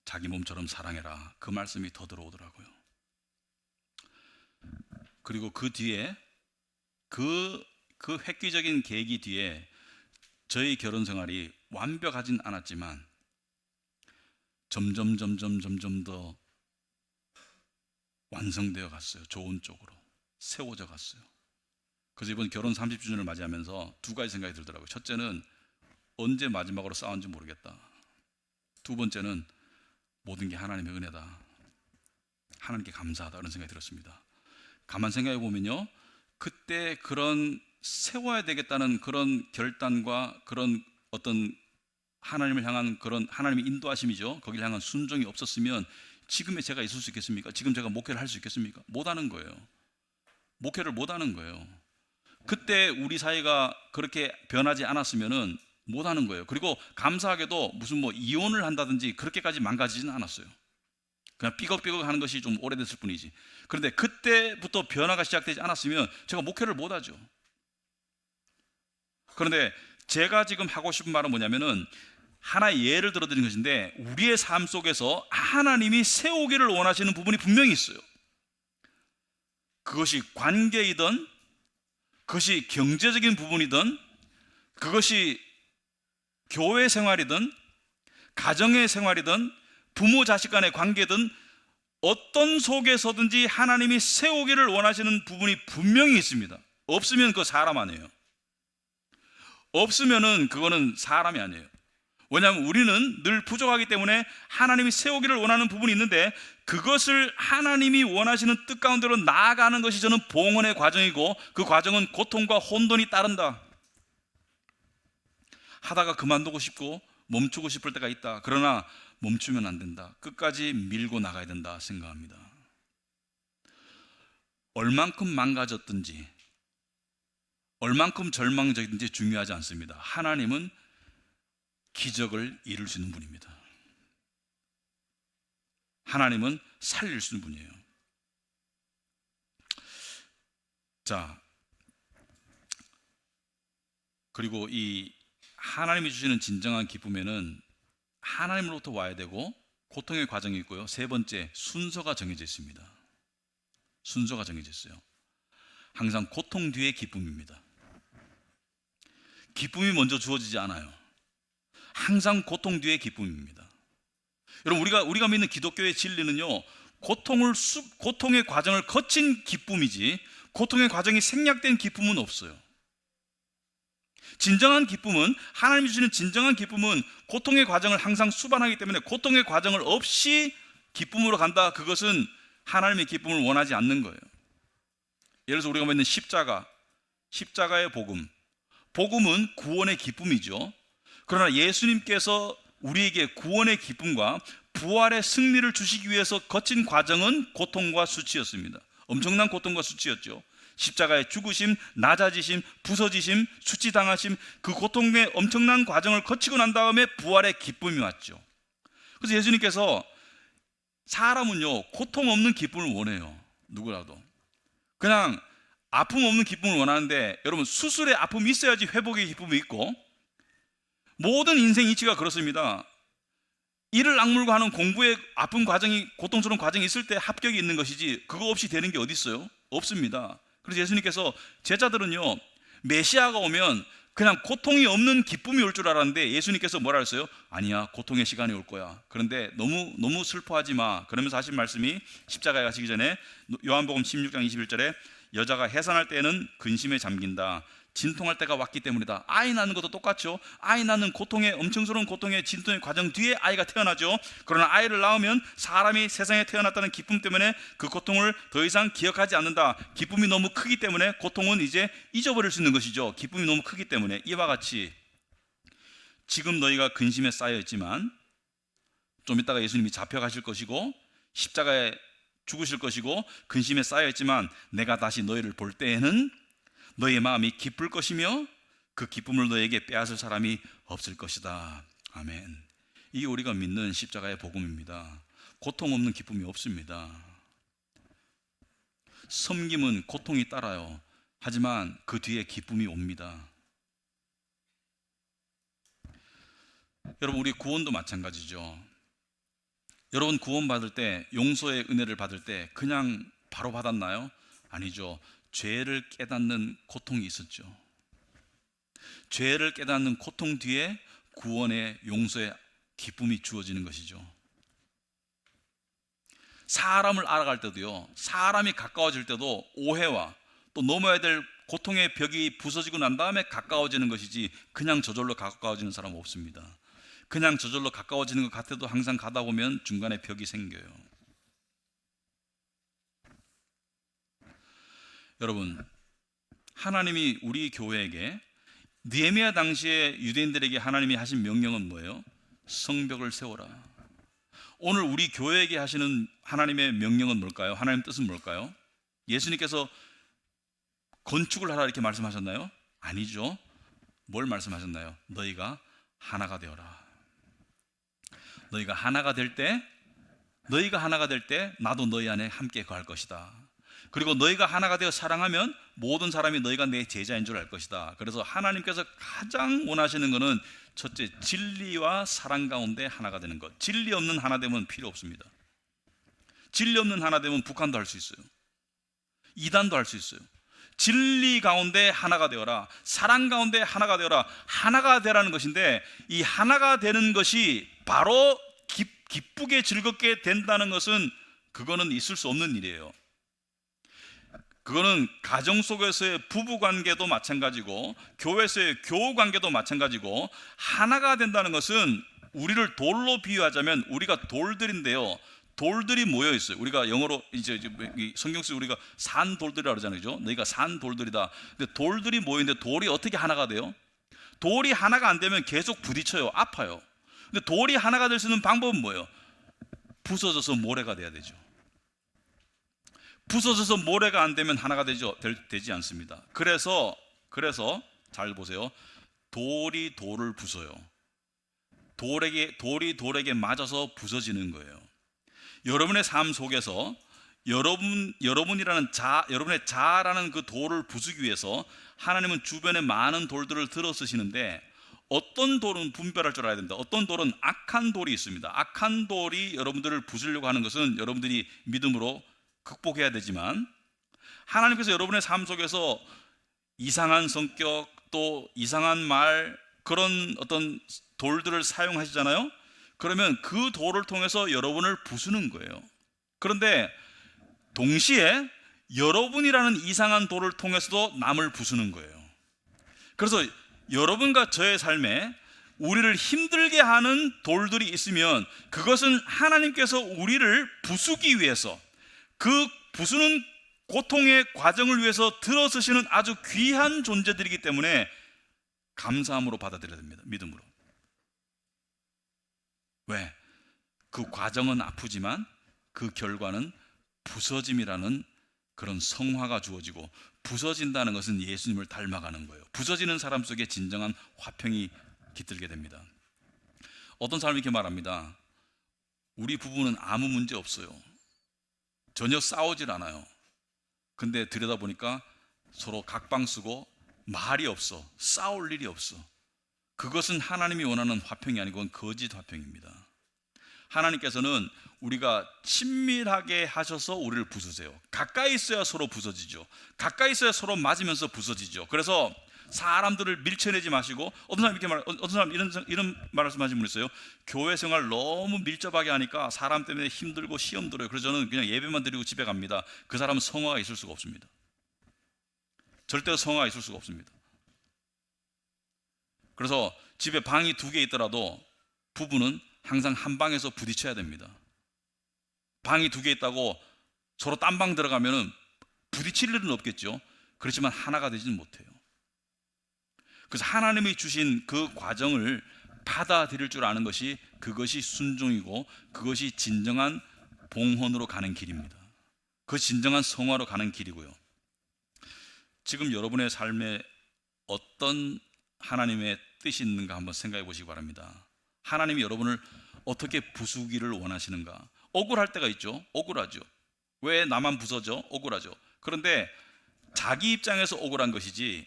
자기 몸처럼 사랑해라. 그 말씀이 더 들어오더라고요. 그리고 그 뒤에 그 획기적인 계기 뒤에 저희 결혼 생활이 완벽하진 않았지만 점점 더 완성되어 갔어요. 좋은 쪽으로 세워져 갔어요. 그래서 이번 결혼 30주년을 맞이하면서 두 가지 생각이 들더라고요. 첫째는 언제 마지막으로 싸운지 모르겠다. 두 번째는 모든 게 하나님의 은혜다. 하나님께 감사하다. 그런 생각이 들었습니다. 가만 생각해 보면요, 그때 그런 세워야 되겠다는 그런 결단과 그런 어떤 하나님을 향한 그런 하나님의 인도하심이죠. 거기를 향한 순종이 없었으면 지금의 제가 있을 수 있겠습니까? 지금 제가 목회를 할 수 있겠습니까? 못하는 거예요. 목회를 못하는 거예요. 그때 우리 사이가 그렇게 변하지 않았으면은 못하는 거예요. 그리고 감사하게도 무슨 뭐 이혼을 한다든지 그렇게까지 망가지지는 않았어요. 그냥 삐걱삐걱 하는 것이 좀 오래됐을 뿐이지. 그런데 그때부터 변화가 시작되지 않았으면 제가 목회를 못하죠. 그런데 제가 지금 하고 싶은 말은 뭐냐면은 하나의 예를 들어드린 것인데, 우리의 삶 속에서 하나님이 세우기를 원하시는 부분이 분명히 있어요. 그것이 관계이든, 그것이 경제적인 부분이든, 그것이 교회 생활이든, 가정의 생활이든, 부모 자식 간의 관계든, 어떤 속에서든지 하나님이 세우기를 원하시는 부분이 분명히 있습니다. 없으면 그거 사람 아니에요. 없으면은 그거는 사람이 아니에요. 왜냐하면 우리는 늘 부족하기 때문에 하나님이 세우기를 원하는 부분이 있는데, 그것을 하나님이 원하시는 뜻 가운데로 나아가는 것이 저는 봉헌의 과정이고, 그 과정은 고통과 혼돈이 따른다. 하다가 그만두고 싶고 멈추고 싶을 때가 있다. 그러나 멈추면 안 된다. 끝까지 밀고 나가야 된다 생각합니다. 얼만큼 망가졌든지 얼만큼 절망적이든지 중요하지 않습니다. 하나님은 기적을 이룰 수 있는 분입니다. 하나님은 살릴 수 있는 분이에요. 자, 그리고 이 하나님이 주시는 진정한 기쁨에는 하나님으로부터 와야 되고 고통의 과정이 있고요. 세 번째, 순서가 정해져 있습니다. 순서가 정해져 있어요. 항상 고통 뒤에 기쁨입니다. 기쁨이 먼저 주어지지 않아요. 항상 고통 뒤에 기쁨입니다. 여러분, 우리가 믿는 기독교의 진리는요, 고통의 과정을 거친 기쁨이지 고통의 과정이 생략된 기쁨은 없어요. 진정한 기쁨은, 하나님이 주시는 진정한 기쁨은 고통의 과정을 항상 수반하기 때문에 고통의 과정을 없이 기쁨으로 간다. 그것은 하나님의 기쁨을 원하지 않는 거예요. 예를 들어서 우리가 믿는 십자가의 복음은 구원의 기쁨이죠. 그러나 예수님께서 우리에게 구원의 기쁨과 부활의 승리를 주시기 위해서 거친 과정은 고통과 수치였습니다. 엄청난 고통과 수치였죠. 십자가의 죽으심, 낮아지심, 부서지심, 수치당하심, 그 고통의 엄청난 과정을 거치고 난 다음에 부활의 기쁨이 왔죠. 그래서 예수님께서 사람은요, 고통 없는 기쁨을 원해요. 누구라도. 그냥 아픔 없는 기쁨을 원하는데, 여러분, 수술의 아픔이 있어야지 회복의 기쁨이 있고, 모든 인생 이치가 그렇습니다. 이를 악물고 하는 공부의 아픈 과정이, 고통스러운 과정이 있을 때 합격이 있는 것이지 그거 없이 되는 게 어디 있어요? 없습니다. 그래서 예수님께서 제자들은요, 메시아가 오면 그냥 고통이 없는 기쁨이 올 줄 알았는데 예수님께서 뭐라 했어요? 아니야, 고통의 시간이 올 거야. 그런데 너무 슬퍼하지 마. 그러면서 하신 말씀이, 십자가에 가시기 전에 요한복음 16장 21절에 여자가 해산할 때에는 근심에 잠긴다. 진통할 때가 왔기 때문이다. 아이 낳는 것도 똑같죠. 아이 낳는 고통의, 엄청스러운 고통의 진통의 과정 뒤에 아이가 태어나죠. 그러나 아이를 낳으면 사람이 세상에 태어났다는 기쁨 때문에 그 고통을 더 이상 기억하지 않는다. 기쁨이 너무 크기 때문에 고통은 이제 잊어버릴 수 있는 것이죠. 기쁨이 너무 크기 때문에. 이와 같이 지금 너희가 근심에 쌓여 있지만 좀 이따가 예수님이 잡혀가실 것이고 십자가에 죽으실 것이고 근심에 쌓여 있지만 내가 다시 너희를 볼 때에는 너희의 마음이 기쁠 것이며 그 기쁨을 너희에게 빼앗을 사람이 없을 것이다. 아멘. 이게 우리가 믿는 십자가의 복음입니다. 고통 없는 기쁨이 없습니다. 섬김은 고통이 따라요. 하지만 그 뒤에 기쁨이 옵니다. 여러분, 우리 구원도 마찬가지죠. 여러분, 구원받을 때, 용서의 은혜를 받을 때 그냥 바로 받았나요? 아니죠. 죄를 깨닫는 고통이 있었죠. 죄를 깨닫는 고통 뒤에 구원의, 용서의 기쁨이 주어지는 것이죠. 사람을 알아갈 때도요, 사람이 가까워질 때도 오해와 또 넘어야 될 고통의 벽이 부서지고 난 다음에 가까워지는 것이지 그냥 저절로 가까워지는 사람은 없습니다. 그냥 저절로 가까워지는 것 같아도 항상 가다 보면 중간에 벽이 생겨요. 여러분, 하나님이 우리 교회에게, 느헤미야 당시에 유대인들에게 하나님이 하신 명령은 뭐예요? 성벽을 세워라. 오늘 우리 교회에게 하시는 하나님의 명령은 뭘까요? 하나님 뜻은 뭘까요? 예수님께서 건축을 하라 이렇게 말씀하셨나요? 아니죠. 뭘 말씀하셨나요? 너희가 하나가 되어라. 너희가 하나가 될 때 나도 너희 안에 함께 거할 것이다. 그리고 너희가 하나가 되어 사랑하면 모든 사람이 너희가 내 제자인 줄 알 것이다. 그래서 하나님께서 가장 원하시는 것은 첫째, 진리와 사랑 가운데 하나가 되는 것. 진리 없는 하나됨은 필요 없습니다. 진리 없는 하나됨은 북한도 할 수 있어요. 이단도 할 수 있어요. 진리 가운데 하나가 되어라. 사랑 가운데 하나가 되어라. 하나가 되라는 것인데, 이 하나가 되는 것이 바로 기쁘게 즐겁게 된다는 것은, 그거는 있을 수 없는 일이에요. 그거는 가정 속에서의 부부 관계도 마찬가지고 교회에서의 교우 관계도 마찬가지고, 하나가 된다는 것은, 우리를 돌로 비유하자면 우리가 돌들인데요, 돌들이 모여 있어요. 우리가 영어로 이제 성경 속에 우리가 산 돌들이라고 그러잖아요. 그죠? 너희가 산 돌들이다. 근데 돌들이 모여 있는데 돌이 어떻게 하나가 돼요? 돌이 하나가 안 되면 계속 부딪혀요. 아파요. 근데 돌이 하나가 될 수 있는 방법은 뭐예요? 부서져서 모래가 돼야 되죠. 부서져서 모래가 안 되면 하나가 되지 않습니다. 그래서 잘 보세요. 돌이 돌을 부숴요. 돌이 돌에게 맞아서 부서지는 거예요. 여러분의 삶 속에서 여러분이라는 여러분의 자아라는 그 돌을 부수기 위해서 하나님은 주변에 많은 돌들을 들어 쓰시는데, 어떤 돌은 분별할 줄 알아야 됩니다. 어떤 돌은 악한 돌이 있습니다. 악한 돌이 여러분들을 부수려고 하는 것은 여러분들이 믿음으로 극복해야 되지만, 하나님께서 여러분의 삶 속에서 이상한 성격, 또 이상한 말, 그런 어떤 돌들을 사용하시잖아요. 그러면 그 돌을 통해서 여러분을 부수는 거예요. 그런데 동시에 여러분이라는 이상한 돌을 통해서도 남을 부수는 거예요. 그래서 여러분과 저의 삶에 우리를 힘들게 하는 돌들이 있으면 그것은 하나님께서 우리를 부수기 위해서, 그 부수는 고통의 과정을 위해서 들어서시는 아주 귀한 존재들이기 때문에 감사함으로 받아들여야 됩니다. 믿음으로. 왜? 그 과정은 아프지만 그 결과는 부서짐이라는 그런 성화가 주어지고, 부서진다는 것은 예수님을 닮아가는 거예요. 부서지는 사람 속에 진정한 화평이 깃들게 됩니다. 어떤 사람이 이렇게 말합니다. 우리 부부는 아무 문제 없어요. 전혀 싸우질 않아요. 근데 들여다보니까 서로 각방 쓰고 말이 없어. 싸울 일이 없어. 그것은 하나님이 원하는 화평이 아니고 그건 거짓 화평입니다. 하나님께서는 우리가 친밀하게 하셔서 우리를 부수세요. 가까이 있어야 서로 부서지죠. 가까이 있어야 서로 맞으면서 부서지죠. 그래서 사람들을 밀쳐내지 마시고, 어떤 사람 이런 말씀하신 분 있어요. 교회 생활 너무 밀접하게 하니까 사람 때문에 힘들고 시험 들어요. 그래서 저는 그냥 예배만 드리고 집에 갑니다. 그 사람은 성화가 있을 수가 없습니다. 절대로 성화가 있을 수가 없습니다. 그래서 집에 방이 2개 있더라도 부부는 항상 한 방에서 부딪혀야 됩니다. 방이 2개 있다고 서로 딴 방 들어가면은 부딪힐 일은 없겠죠. 그렇지만 하나가 되지는 못해요. 그래서 하나님이 주신 그 과정을 받아들일 줄 아는 것이, 그것이 순종이고 그것이 진정한 봉헌으로 가는 길입니다. 그 진정한 성화로 가는 길이고요. 지금 여러분의 삶에 어떤 하나님의 뜻이 있는가 한번 생각해 보시기 바랍니다. 하나님이 여러분을 어떻게 부수기를 원하시는가? 억울할 때가 있죠. 억울하죠. 왜 나만 부서져? 억울하죠. 그런데 자기 입장에서 억울한 것이지,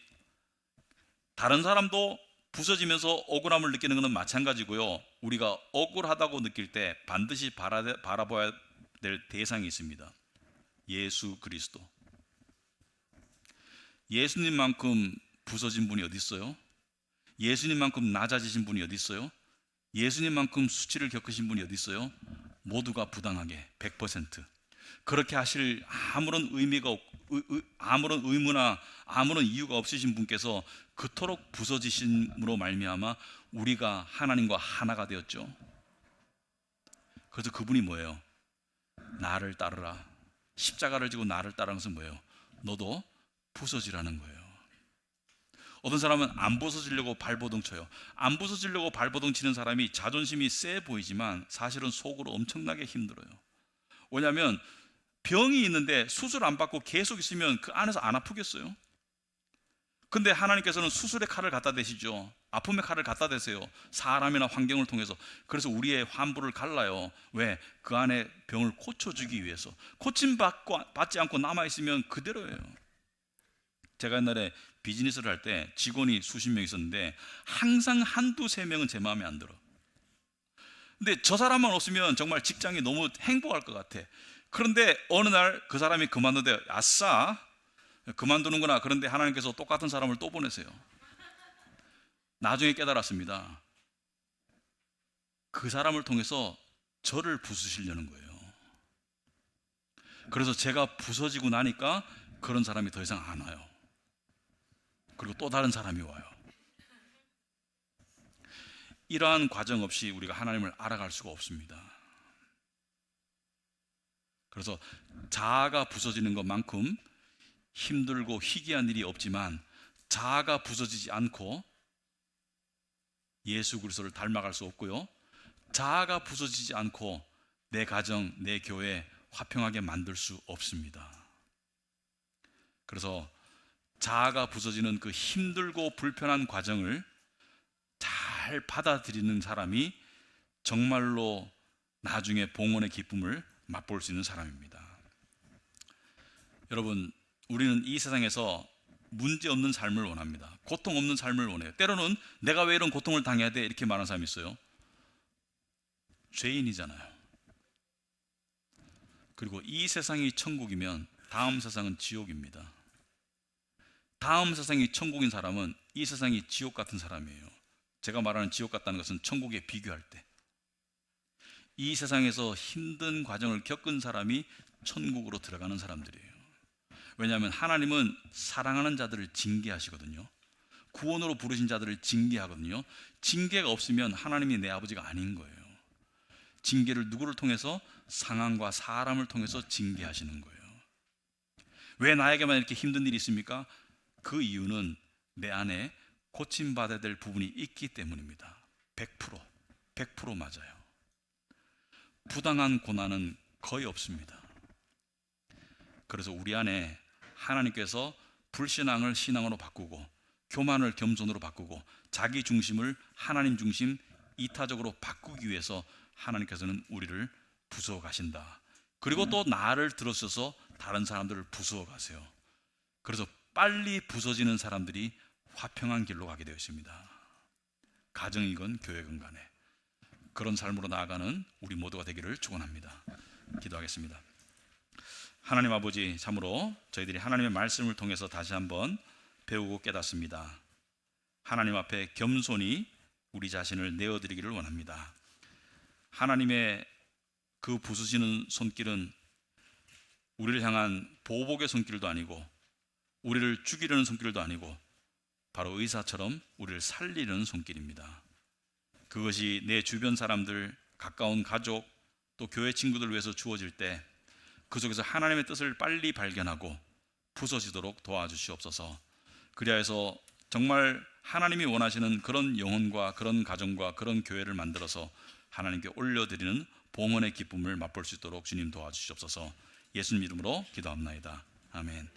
다른 사람도 부서지면서 억울함을 느끼는 것은 마찬가지고요. 우리가 억울하다고 느낄 때 반드시 바라봐야 될 대상이 있습니다. 예수 그리스도. 예수님만큼 부서진 분이 어디 있어요? 예수님만큼 낮아지신 분이 어디 있어요? 예수님만큼 수치를 겪으신 분이 어디 있어요? 모두가 부당하게 100% 그렇게 하실 아무런 아무런 의무나 아무런 이유가 없으신 분께서 그토록 부서지심으로 말미암아 우리가 하나님과 하나가 되었죠. 그래서 그분이 뭐예요? 나를 따르라. 십자가를 지고 나를 따르는 것은 뭐예요? 너도 부서지라는 거예요. 어떤 사람은 안 부서지려고 발버둥 쳐요. 안 부서지려고 발버둥 치는 사람이 자존심이 세 보이지만 사실은 속으로 엄청나게 힘들어요. 왜냐하면 병이 있는데 수술 안 받고 계속 있으면 그 안에서 안 아프겠어요? 근데 하나님께서는 수술의 칼을 갖다 대시죠. 아픔의 칼을 갖다 대세요. 사람이나 환경을 통해서. 그래서 우리의 환부를 갈라요. 왜? 그 안에 병을 고쳐주기 위해서. 고침받지 않고 남아있으면 그대로예요. 제가 옛날에 비즈니스를 할 때 직원이 수십 명 있었는데 항상 한두 세 명은 제 마음에 안 들어. 근데 저 사람만 없으면 정말 직장이 너무 행복할 것 같아. 그런데 어느 날 그 사람이 그만두는데, 아싸 그만두는구나. 그런데 하나님께서 똑같은 사람을 또 보내세요. 나중에 깨달았습니다. 그 사람을 통해서 저를 부수시려는 거예요. 그래서 제가 부서지고 나니까 그런 사람이 더 이상 안 와요. 그리고 또 다른 사람이 와요. 이러한 과정 없이 우리가 하나님을 알아갈 수가 없습니다. 그래서 자아가 부서지는 것만큼 힘들고 희귀한 일이 없지만, 자아가 부서지지 않고 예수 그리스도를 닮아갈 수 없고요. 자아가 부서지지 않고 내 가정, 내 교회 화평하게 만들 수 없습니다. 그래서 자아가 부서지는 그 힘들고 불편한 과정을 잘 받아들이는 사람이 정말로 나중에 봉헌의 기쁨을 맛볼 수 있는 사람입니다. 여러분, 우리는 이 세상에서 문제 없는 삶을 원합니다. 고통 없는 삶을 원해요. 때로는 내가 왜 이런 고통을 당해야 돼? 이렇게 말하는 사람이 있어요. 죄인이잖아요. 그리고 이 세상이 천국이면 다음 세상은 지옥입니다. 다음 세상이 천국인 사람은 이 세상이 지옥 같은 사람이에요. 제가 말하는 지옥 같다는 것은 천국에 비교할 때, 이 세상에서 힘든 과정을 겪은 사람이 천국으로 들어가는 사람들이에요. 왜냐하면 하나님은 사랑하는 자들을 징계하시거든요. 구원으로 부르신 자들을 징계하거든요. 징계가 없으면 하나님이 내 아버지가 아닌 거예요. 징계를 누구를 통해서? 상황과 사람을 통해서 징계하시는 거예요. 왜 나에게만 이렇게 힘든 일이 있습니까? 그 이유는 내 안에 고침받아야 될 부분이 있기 때문입니다. 100% 맞아요. 부당한 고난은 거의 없습니다. 그래서 우리 안에 하나님께서 불신앙을 신앙으로 바꾸고, 교만을 겸손으로 바꾸고, 자기 중심을 하나님 중심, 이타적으로 바꾸기 위해서 하나님께서는 우리를 부수어 가신다. 그리고 또 나를 들어서서 다른 사람들을 부수어 가세요. 그래서 빨리 부서지는 사람들이 화평한 길로 가게 되어 있습니다. 가정이건 교회건 간에 그런 삶으로 나아가는 우리 모두가 되기를 축원합니다. 기도하겠습니다. 하나님 아버지, 참으로 저희들이 하나님의 말씀을 통해서 다시 한번 배우고 깨닫습니다. 하나님 앞에 겸손히 우리 자신을 내어드리기를 원합니다. 하나님의 그 부수시는 손길은 우리를 향한 보복의 손길도 아니고, 우리를 죽이려는 손길도 아니고, 바로 의사처럼 우리를 살리려는 손길입니다. 그것이 내 주변 사람들, 가까운 가족, 또 교회 친구들 위해서 주어질 때 그 속에서 하나님의 뜻을 빨리 발견하고 부서지도록 도와주시옵소서. 그리하여서 정말 하나님이 원하시는 그런 영혼과 그런 가정과 그런 교회를 만들어서 하나님께 올려드리는 봉헌의 기쁨을 맛볼 수 있도록 주님 도와주시옵소서. 예수님 이름으로 기도합나이다. 아멘.